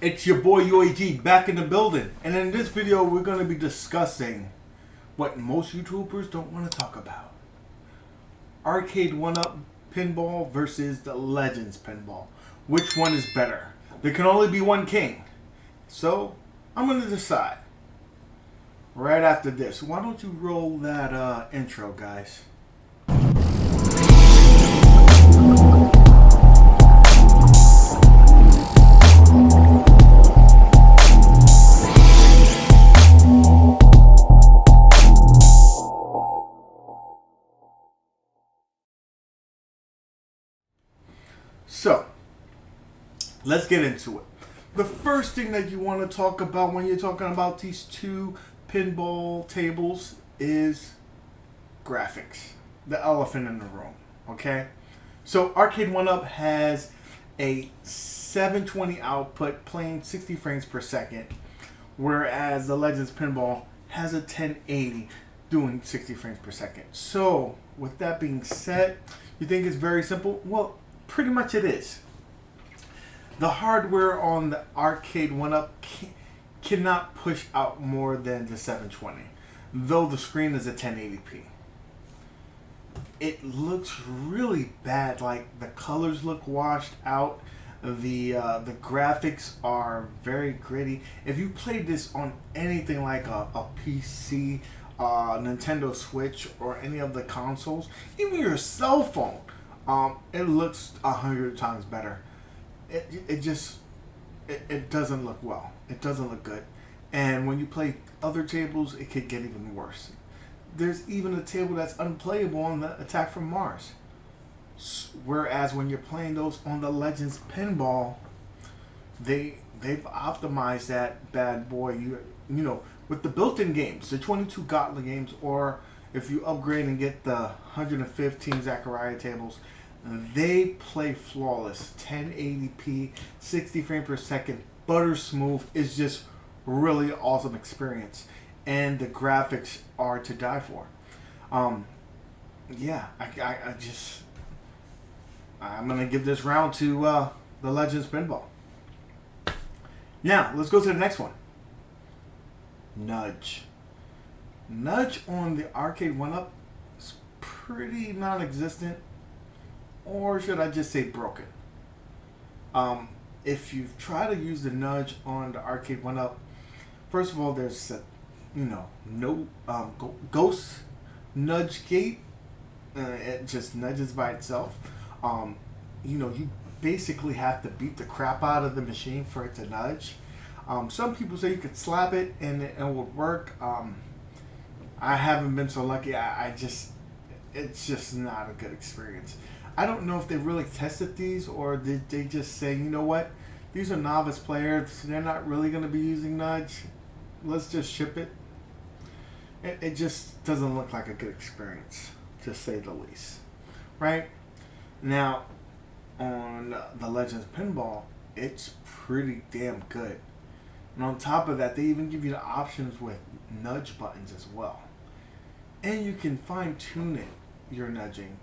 It's your boy UAG back in the building, and in this video we're going to be discussing what most YouTubers don't want to talk about. ARCADE1UP Pinball versus the Legends Pinball. Which one is better? There can only be one king. So, I'm going to decide. Right after this. Why don't you roll that intro, guys? So, let's get into it. The first thing that you want to talk about when you're talking about these two pinball tables is graphics. The elephant in the room, okay? So, ARCADE1UP has a 720 output playing 60 frames per second, whereas the Legends Pinball has a 1080 doing 60 frames per second. So, with that being said, you think it's very simple? Well, pretty much it is. The hardware on the ARCADE1UP cannot push out more than the 720, though the screen is a 1080p. It looks really bad. Like, the colors look washed out. The graphics are very gritty. If you played this on anything like a PC, Nintendo Switch, or any of the consoles, even your cell phone, it looks 100 times better. It doesn't look well. It doesn't look good. And when you play other tables, it could get even worse. There's even a table that's unplayable on the Attack from Mars. Whereas when you're playing those on the Legends Pinball, they've optimized that bad boy. You know, with the built-in games, the 22 Gauntlet games, or if you upgrade and get the 115 Zachariah tables, they play flawless. 1080p, 60 frames per second, butter smooth. It's just really awesome experience, and the graphics are to die for. Yeah, I'm gonna give this round to the Legends Pinball. Now let's go to the next one. Nudge on the ARCADE1UP is pretty non-existent, or should I just say broken. If you try to use the nudge on the ARCADE1UP, first of all, there's no ghost nudge gate. It just nudges by itself. You basically have to beat the crap out of the machine for it to nudge. Some people say you could slap it and it would work. I haven't been so lucky. It's just not a good experience. I don't know if they really tested these, or did they just say, you know what, these are novice players, they're not really going to be using nudge, let's just ship it. It just doesn't look like a good experience, to say the least. Right? Now, on the Legends Pinball, it's pretty damn good. And on top of that, they even give you the options with nudge buttons as well. And you can fine tune it, your nudging,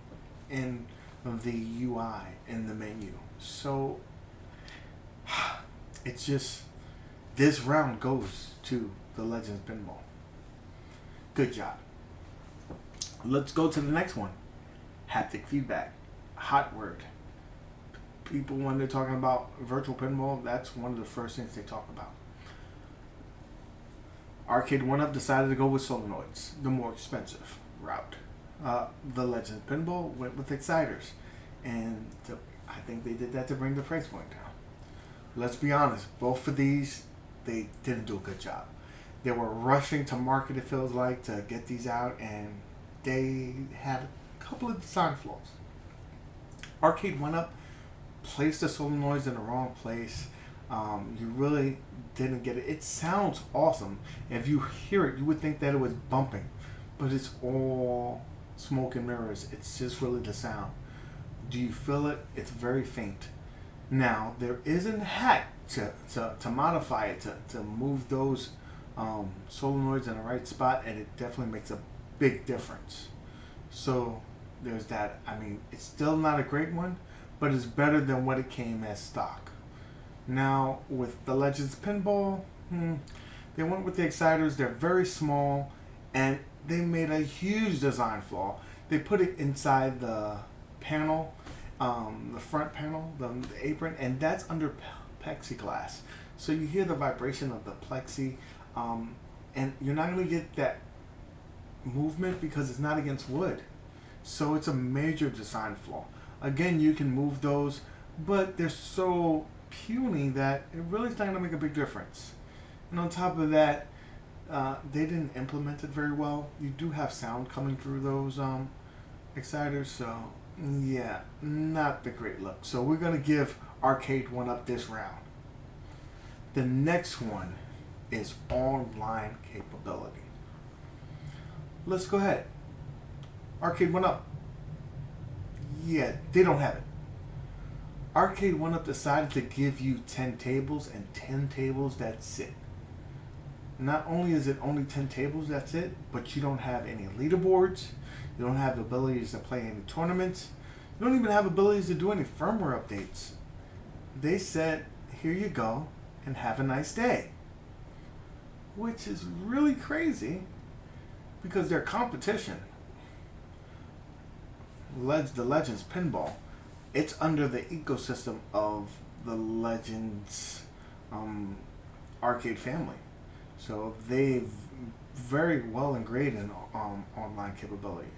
in the UI in the menu. So it's just, this round goes to the Legends Pinball. Good job. Let's go to the next one. Haptic Feedback. Hot word. People, when they're talking about virtual pinball, that's one of the first things they talk about. ARCADE1UP decided to go with solenoids, the more expensive route. The Legends Pinball went with exciters, and I think they did that to bring the price point down. Let's be honest, both of these, they didn't do a good job. They were rushing to market, it feels like, to get these out, and they had a couple of design flaws. ARCADE1UP placed the solenoids in the wrong place. You really didn't get it. It sounds awesome. If you hear it, you would think that it was bumping, but it's all smoke and mirrors. It's just really the sound. Do you feel it? It's very faint. Now, there is a hack to modify it, to move those solenoids in the right spot, and it definitely makes a big difference. So there's that. I mean, it's still not a great one, but it's better than what it came as stock. Now with the Legends Pinball, they went with the exciters. They're very small, and they made a huge design flaw. They put it inside the panel, the front panel, the apron, and that's under plexiglass. So you hear the vibration of the plexi, and you're not going to get that movement because it's not against wood. So it's a major design flaw. Again, you can move those, but they're so puny that it really is not going to make a big difference. And on top of that, they didn't implement it very well. You do have sound coming through those exciters, so yeah, not the great look. So we're going to give ARCADE1UP this round. The next one is online capability. Let's go ahead. ARCADE1UP. Yeah, they don't have it. ARCADE1UP decided to give you 10 tables, and 10 tables, that's it. Not only is it only 10 tables, that's it, but you don't have any leaderboards. You don't have the abilities to play any tournaments. You don't even have abilities to do any firmware updates. They said, here you go, and have a nice day. Which is really crazy, because their competition, the Legends Pinball, it's under the ecosystem of the Legends arcade family. So they've very well ingrained in online capabilities.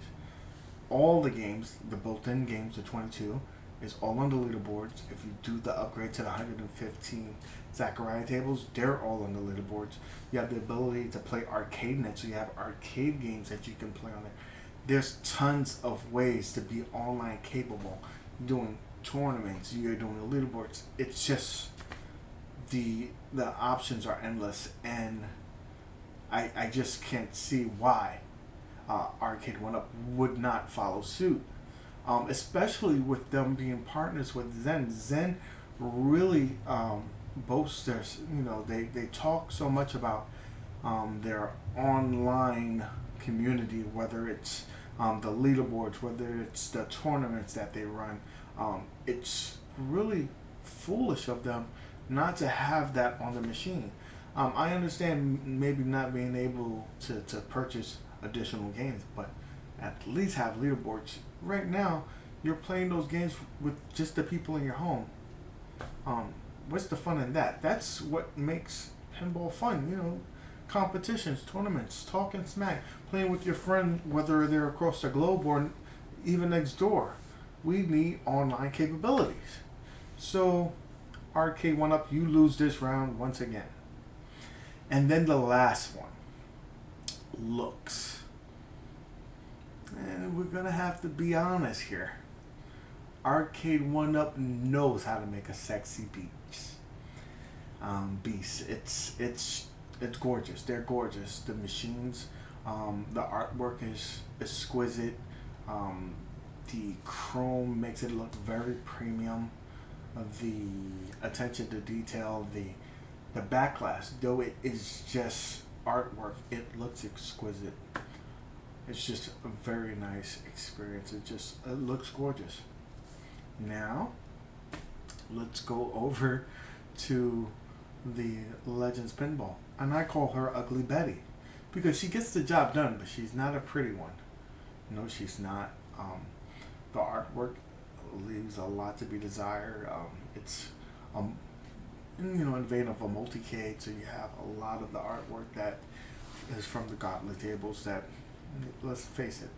All the games, the built-in games, the 22, is all on the leaderboards. If you do the upgrade to the 115 Zachariah tables, they're all on the leaderboards. You have the ability to play ArcadeNet, so you have arcade games that you can play on there. There's tons of ways to be online capable, doing tournaments, you're doing the leaderboards. It's just the options are endless, and I just can't see why ARCADE1UP would not follow suit, especially with them being partners with Zen. Zen really boasts their, they talk so much about their online community, whether it's the leaderboards, whether it's the tournaments that they run. It's really foolish of them not to have that on the machine. I understand maybe not being able to purchase additional games, but at least have leaderboards. Right now, you're playing those games with just the people in your home. What's the fun in that? That's what makes pinball fun, competitions, tournaments, talking smack, playing with your friend, whether they're across the globe or even next door. We need online capabilities. So, ARCADE1UP, you lose this round once again. And then the last one, looks. And we're gonna have to be honest here. ARCADE1UP knows how to make a sexy beast. It's gorgeous. They're gorgeous. The machines, the artwork is exquisite. The chrome makes it look very premium. The attention to detail, the backglass, though it is just artwork, it looks exquisite. It's just a very nice experience. It looks gorgeous. Now, let's go over to the Legends Pinball. And I call her Ugly Betty because she gets the job done, but she's not a pretty one. No, she's not. The artwork leaves a lot to be desired. It's in vein of a multicade, so you have a lot of the artwork that is from the Gauntlet tables that, let's face it,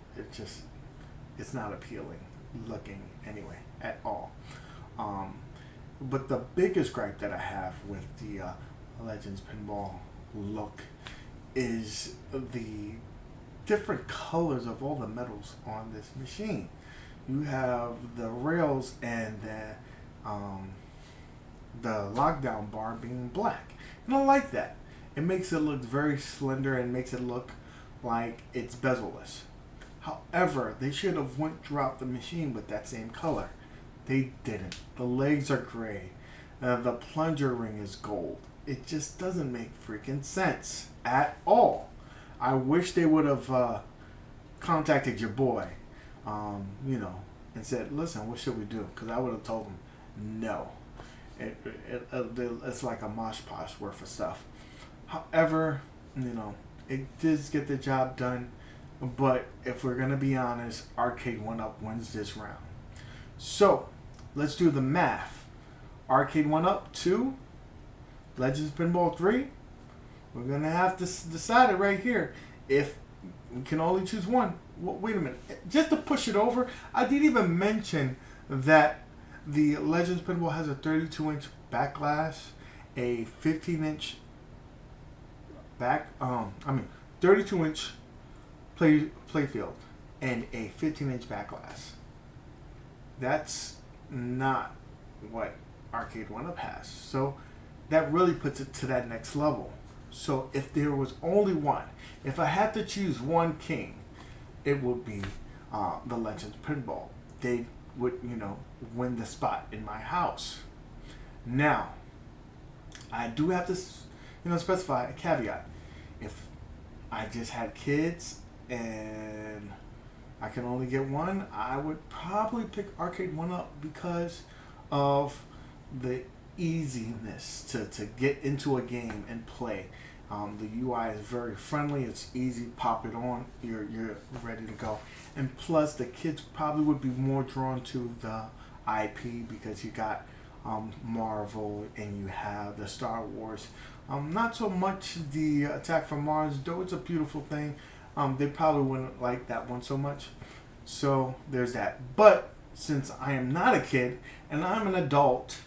it's not appealing looking anyway at all. But the biggest gripe that I have with the Legends Pinball look is the different colors of all the metals on this machine. You have the rails and the lockdown bar being black. And I like that. It makes it look very slender and makes it look like it's bezel-less. However, they should have went throughout the machine with that same color. They didn't. The legs are gray. The plunger ring is gold. It just doesn't make freaking sense at all. I wish they would have contacted your boy, and said, listen, what should we do? Because I would have told him no. It's like a mosh posh worth of stuff. However, it does get the job done. But if we're gonna be honest, ARCADE1UP wins this round. So let's do the math. ARCADE1UP 2, Legends Pinball 3. We're gonna have to decide it right here. If we can only choose one. Well, wait a minute. Just to push it over, I didn't even mention that the Legends Pinball has a 32-inch back glass, a 15-inch 32-inch playfield, and a 15-inch back glass. That's not what ARCADE1UP has. So that really puts it to that next level. So if there was only one, if I had to choose one king, it would be the Legends Pinball. They would, win the spot in my house. Now, I do have to, specify a caveat. If I just had kids and I can only get one, I would probably pick ARCADE1UP because of the easiness to get into a game and play. The UI is very friendly. It's easy. Pop it on. You're ready to go. And plus, the kids probably would be more drawn to the IP because you got Marvel and you have the Star Wars. Not so much the Attack from Mars, though it's a beautiful thing. They probably wouldn't like that one so much. So there's that. But since I am not a kid and I'm an adult,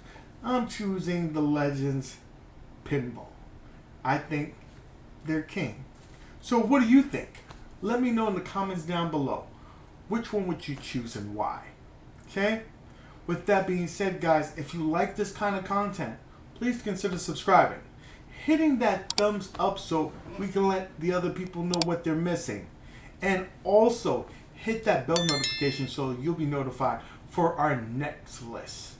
I'm choosing the Legends Pinball. I think they're king. So what do you think? Let me know in the comments down below. Which one would you choose and why? Okay? With that being said, guys, if you like this kind of content, please consider subscribing. Hitting that thumbs up so we can let the other people know what they're missing. And also, hit that bell notification so you'll be notified for our next list.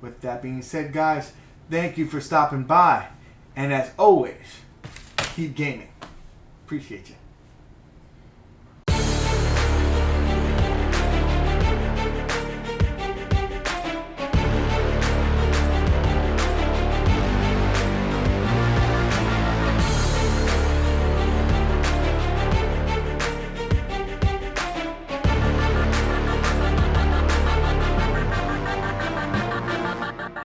With that being said, guys, thank you for stopping by. And as always, keep gaming. Appreciate you.